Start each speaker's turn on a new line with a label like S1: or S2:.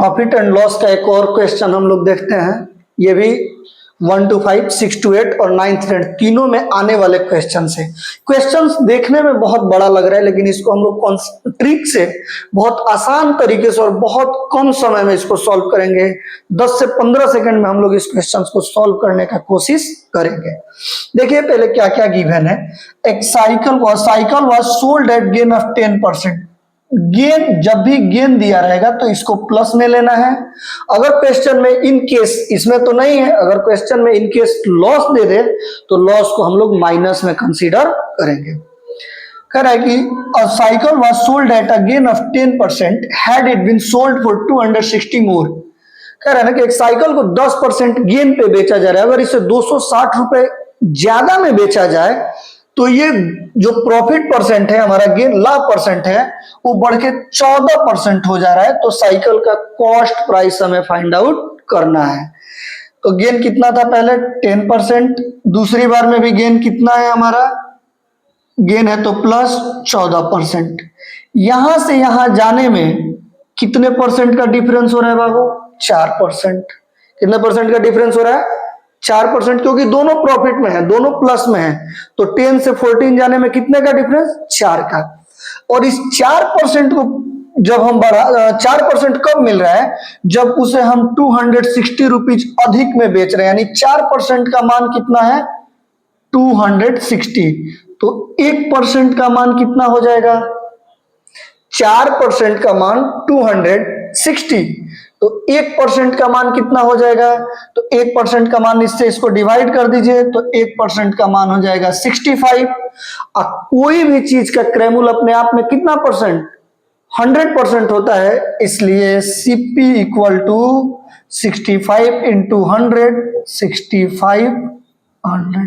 S1: Profit and loss का एक और क्वेश्चन हम लोग देखते हैं। ये भी 1 to 5, 6 to 8 और 9th स्टैंडर्ड तीनों में आने वाले क्वेश्चन है। क्वेश्चंस देखने में बहुत बड़ा लग रहा है, लेकिन इसको हम लोग ट्रिक से बहुत आसान तरीके से और बहुत कम समय में इसको सॉल्व करेंगे। 10 से 15 सेकंड में हम लोग इस क्वेश्चंस को सॉल्व करने का कोशिश करेंगे। देखिए पहले क्या क्या गिवन है। एक cycle was sold eight gain of 10%। Gain, जब भी गेन दिया रहेगा तो इसको प्लस में लेना है। अगर क्वेश्चन में इन केस, इसमें तो नहीं है, अगर क्वेश्चन में इन केस लॉस दे दे तो लॉस को हम लोग माइनस में कंसीडर करेंगे। कह रहा है कि a cycle was sold at a gain of 10% had it been sold for 260 more. कह रहा है ना कि एक साइकिल को 10% गेन पे बेचा जा रहा है, अगर इसे 260 रुपए ज्यादा में बेचा जाए तो ये जो प्रॉफिट परसेंट है, हमारा गेन लाभ परसेंट है, वो बढ़ के 14% हो जा रहा है। तो साइकिल का कॉस्ट प्राइस हमें फाइंड आउट करना है। तो गेन कितना था पहले 10%, दूसरी बार में भी गेन कितना है, हमारा गेन है तो प्लस 14%। यहां से यहां जाने में कितने परसेंट का डिफरेंस हो रहा है बाबू? 4%। कितने परसेंट का डिफरेंस हो रहा है? 4%, क्योंकि दोनों प्रॉफिट में है, दोनों प्लस में है। तो 10 से 14 जाने में कितने का डिफरेंस? 4 का। और इस 4% को जब हम बढ़ा, 4% कब मिल रहा है? जब उसे हम 260 रुपीज अधिक में बेच रहे हैं, यानी 4% का मान कितना है? 260। तो 1% का मान कितना हो जाएगा? 4% का मान 260, तो 1% का मान कितना हो जाएगा? तो 1% का मान, इससे इसको डिवाइड कर दीजिए तो 1% का मान हो जाएगा 65। कोई भी चीज का क्रैमुल अपने आप में कितना परसेंट? 100% होता है, इसलिए CP इक्वल टू 65 इंटू 100, 6500।